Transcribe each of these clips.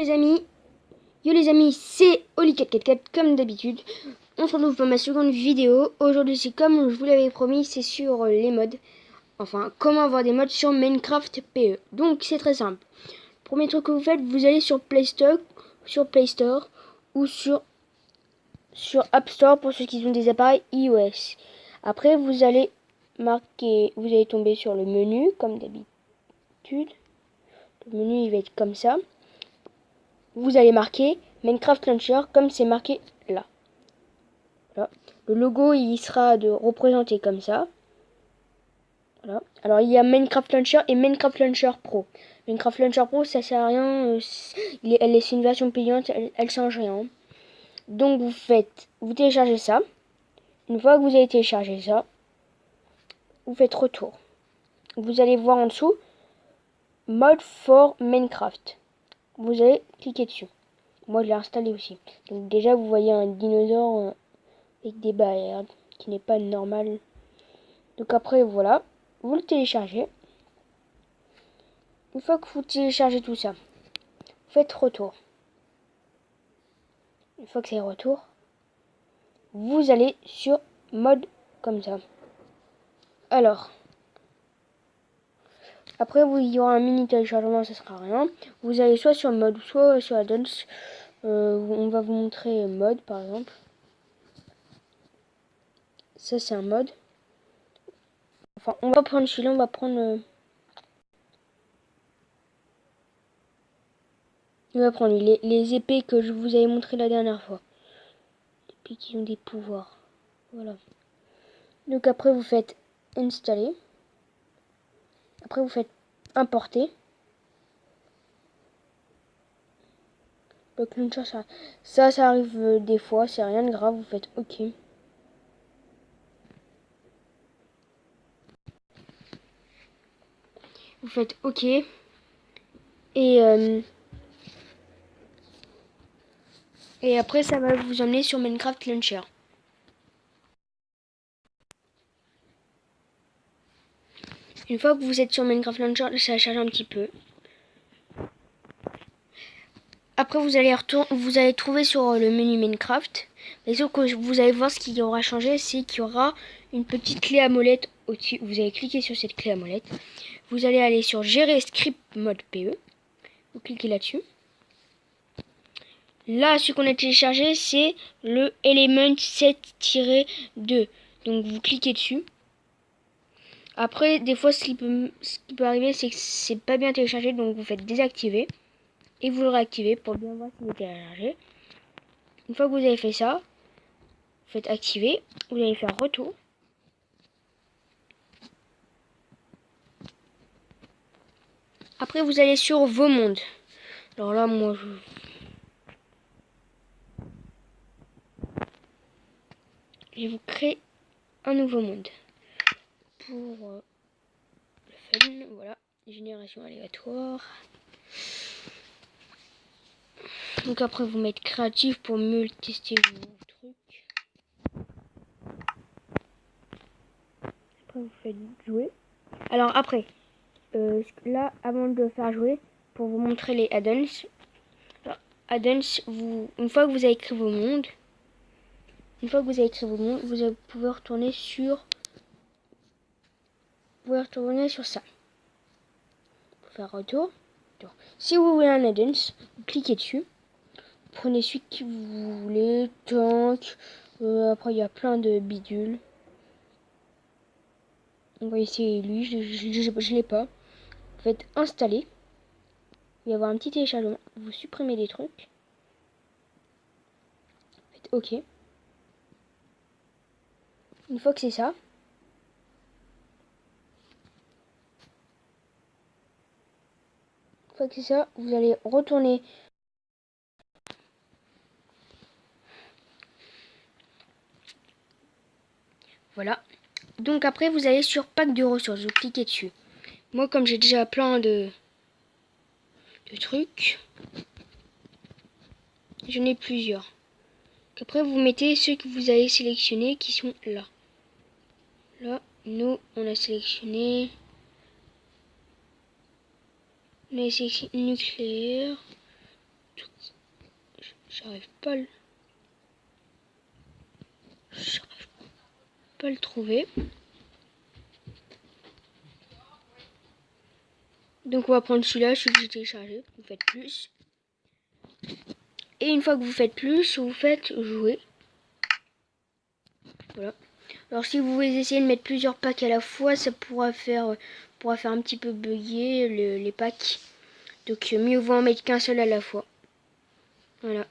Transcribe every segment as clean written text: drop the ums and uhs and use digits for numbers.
Yo les amis, c'est Oli444 comme d'habitude. On se retrouve pour ma seconde vidéo. Aujourd'hui c'est comme je vous l'avais promis, c'est sur les mods. Enfin, comment avoir des mods sur Minecraft PE. Donc c'est très simple. Premier truc que vous faites, vous allez sur Play Store ou sur App Store pour ceux qui ont des appareils iOS. Après vous allez tomber sur le menu comme d'habitude. Le menu il va être comme ça. Vous allez marquer Minecraft Launcher comme c'est marqué là. Voilà. Le logo il sera représenté comme ça. Voilà. Alors il y a Minecraft Launcher et Minecraft Launcher Pro. Minecraft Launcher Pro ça sert à rien, c'est une version payante, elle change rien. Donc vous téléchargez ça. Une fois que vous avez téléchargé ça, vous faites retour. Vous allez voir en dessous Mod for Minecraft. Vous allez cliquer dessus. Moi je l'ai installé aussi. Donc déjà vous voyez un dinosaure avec des barrières qui n'est pas normal. Donc après voilà, vous le téléchargez. Une fois que vous téléchargez tout ça, vous faites retour. Une fois que c'est retour, vous allez sur mode comme ça. Alors, après il y aura un mini téléchargement, ça sera rien. Vous allez soit sur mode, soit sur add-ons. On va vous montrer mode par exemple. Ça c'est un mode. Enfin, on va prendre celui-là, on va prendre... on va prendre les épées que je vous avais montré la dernière fois. Les épées qui ont des pouvoirs. Voilà. Donc après vous faites installer. Après vous faites importer. Le launcher ça arrive des fois, c'est rien de grave, vous faites OK. Vous faites OK. Et après ça va vous emmener sur Minecraft Launcher. Une fois que vous êtes sur Minecraft Launcher, ça charge un petit peu. Après vous allez trouver sur le menu Minecraft. Mais sauf que vous allez voir ce qui aura changé, c'est qu'il y aura une petite clé à molette au-dessus. Vous allez cliquer sur cette clé à molette. Vous allez aller sur Gérer script mode PE. Vous cliquez là-dessus. Là, ce qu'on a téléchargé, c'est le Element 7-2. Donc vous cliquez dessus. Après, des fois, ce qui peut arriver, c'est que c'est pas bien téléchargé, donc vous faites désactiver. Et vous le réactivez pour bien voir si vous est téléchargé. Une fois que vous avez fait ça, vous faites activer. Vous allez faire retour. Après, vous allez sur vos mondes. Alors là, moi, je vais vous créer un nouveau monde. Pour le fun, voilà. Génération aléatoire. Donc après, vous mettez créatif pour mieux tester vos trucs. Après, vous faites jouer. Alors après, là, avant de faire jouer, pour vous montrer les add-ons. Add-ons, une fois que vous avez écrit vos mondes, vous pouvez retourner sur ça. Pour faire retour. Si vous voulez un add-ons, vous cliquez dessus. Prenez celui que vous voulez, tank. Après, il y a plein de bidules. On va essayer lui, je l'ai pas. Vous faites installer. Il va y avoir un petit téléchargement. Vous supprimez des trucs. Vous faites OK. Une fois que c'est ça, vous allez retourner. Voilà. Donc après, vous allez sur pack de ressources. Vous cliquez dessus. Moi, comme j'ai déjà plein de trucs, j'en ai plusieurs. Après, vous mettez ceux que vous avez sélectionnés qui sont là. Là, nous, on a sélectionné nucléaire, J'arrive pas à le trouver. Donc on va prendre celui-là, celui que j'ai téléchargé. Vous faites plus. Et une fois que vous faites plus, vous faites jouer. Voilà. Alors si vous voulez essayer de mettre plusieurs packs à la fois, ça pourra faire un petit peu bugger les packs. Donc mieux vaut en mettre qu'un seul à la fois. Voilà.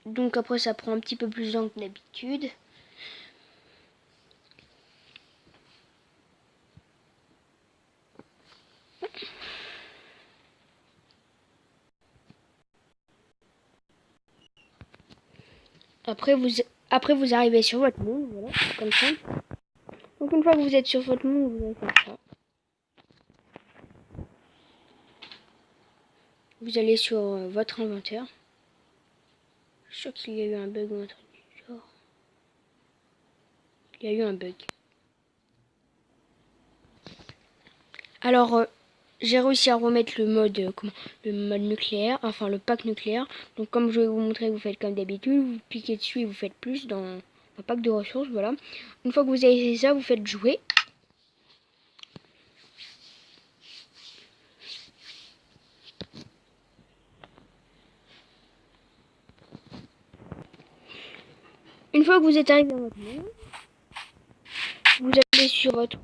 Donc après ça prend un petit peu plus de temps que d'habitude. Après vous arrivez sur votre monde, voilà, comme ça. Donc une fois que vous êtes sur votre monde, vous allez faire ça. Vous allez sur votre inventaire. Je suis sûr qu'il y a eu un bug ou un truc du genre. Il y a eu un bug. Alors j'ai réussi à remettre le mode nucléaire, enfin le pack nucléaire. Donc comme je vais vous montrer, vous faites comme d'habitude, vous cliquez dessus et vous faites plus dans un pack de ressources, voilà. Une fois que vous avez fait ça, vous faites jouer. Une fois que vous êtes arrivé dans votre monde, vous allez sur votre...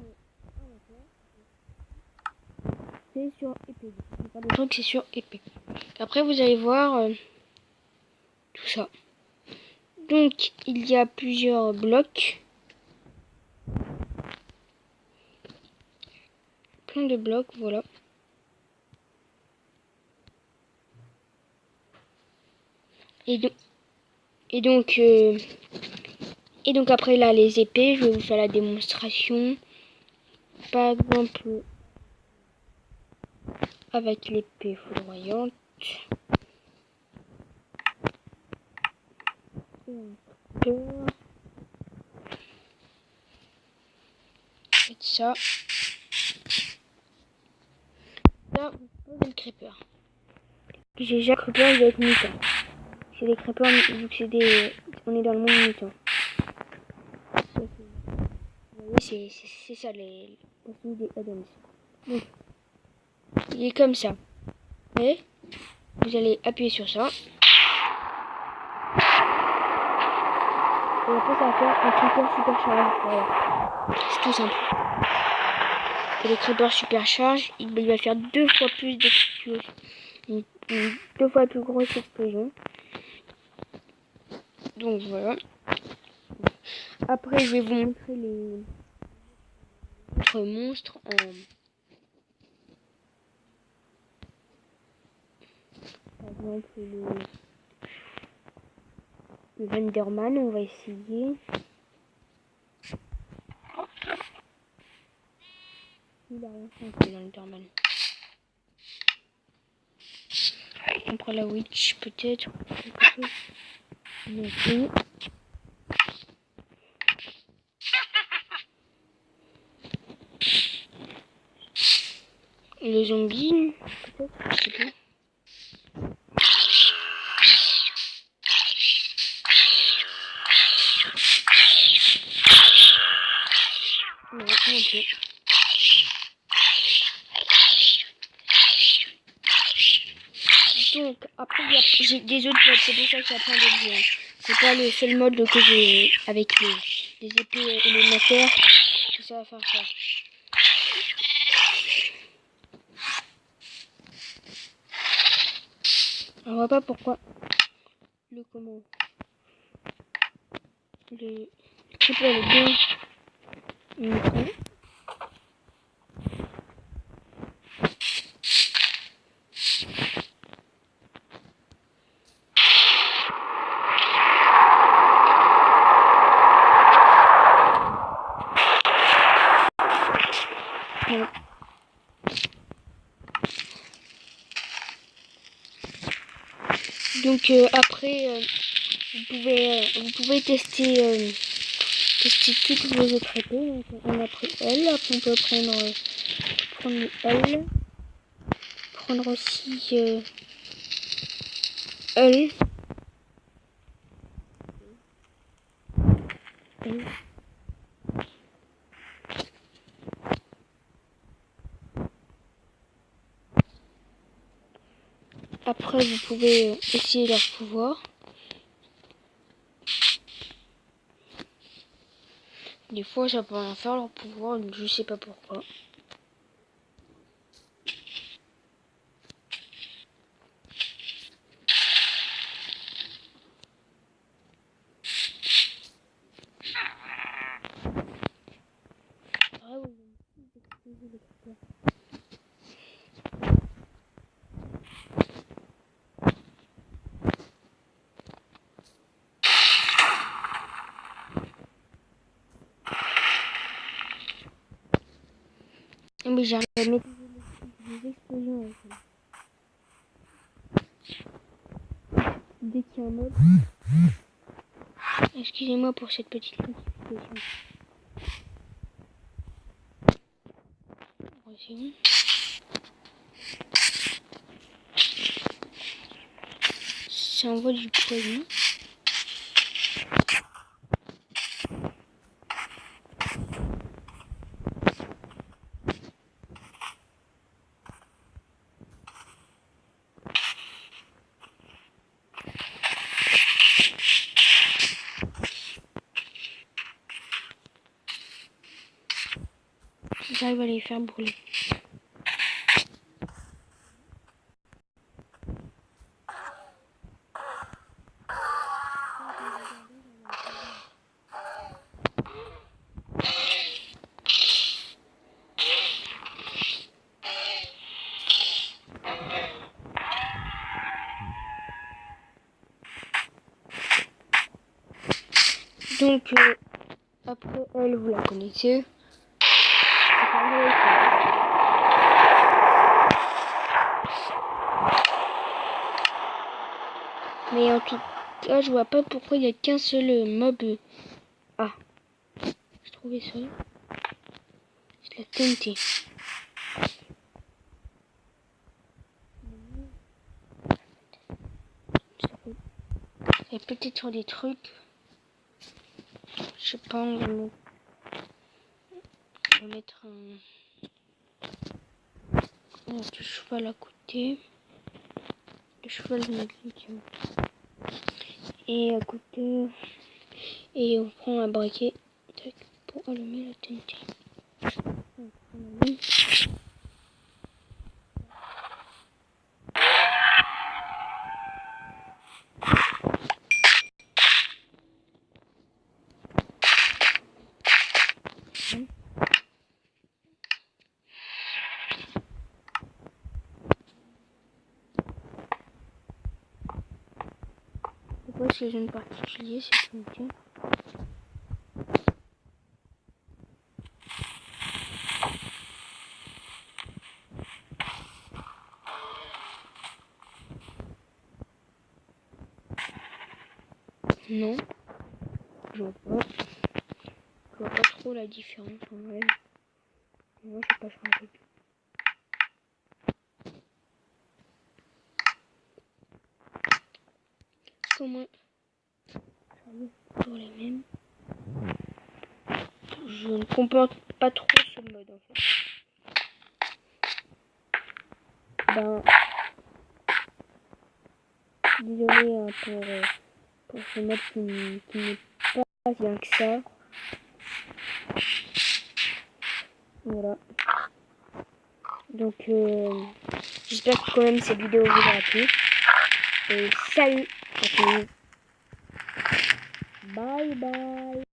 C'est sur épée. Donc c'est sur épée. Après vous allez voir tout ça. Donc il y a plusieurs blocs. Plein de blocs, voilà. Et donc après là les épées, je vais vous faire la démonstration. Par exemple avec l'épée foudroyante. Faites ça. Là, vous posez le creeper. J'ai déjà creeper, il va être mutant. C'est des creepers, vu que c'est des... On est dans le monde mutant. Vous voyez, c'est ça les des add-ons. Donc, il est comme ça. Et vous allez appuyer sur ça. Et après, ça va faire un creeper super charge. Voilà. C'est tout simple. Et le creeper super charge, il va faire 2 fois plus d'explosion. 2 fois plus grosse explosion. Donc voilà. Après, je vais vous montrer les autres monstres en... Par exemple, le Vanderman, on va essayer. Il a rien fait, le Vanderman. On prend la Witch, peut-être. Non plus. Le zombie, peut-être, je sais pas. Non, non plus. Donc, après, j'ai des autres modes, c'est pour ça qu'il y a plein d'autres jeux. C'est pas le seul mode que j'ai avec les épées et les moteurs que ça va faire ça. On voit pas pourquoi le creeper est bien mutant. Voilà. Donc après vous pouvez tester toutes vos autres épées. Donc, on a pris elle, après on peut prendre le L. prendre aussi L. Après, vous pouvez essayer leur pouvoir. Des fois, ça peut rien faire leur pouvoir, donc je sais pas pourquoi. Mais j'arrive à mettre des explosions avec ça. Dès qu'il y a un mode. Excusez-moi pour cette petite notification. Ouais, c'est bon. Ça envoie du poison. J'arrive à les faire brûler. Donc, après elle, vous la connaissez. Mais en tout cas, je vois pas pourquoi il n'y a qu'un seul mob. Ah, j'ai trouvé ça. C'est la TNT. Et peut-être sur des trucs. Je sais pas, on va mettre un cheval à côté. Le cheval de notre tiens. Et à côté. Et on prend un briquet pour allumer la TNT. Pourquoi c'est une particulier, c'est TNT. Non, je vois pas. Je vois pas trop la différence en vrai. Moi, je sais pas changer. Comment toujours les mêmes. Je ne comprends pas trop ce mode en fait. Ben, désolé hein, pour ce mode qui n'est pas bien que ça. Voilà. Donc, j'espère que quand même cette vidéo vous aura plu. Et salut à tous. Bye bye.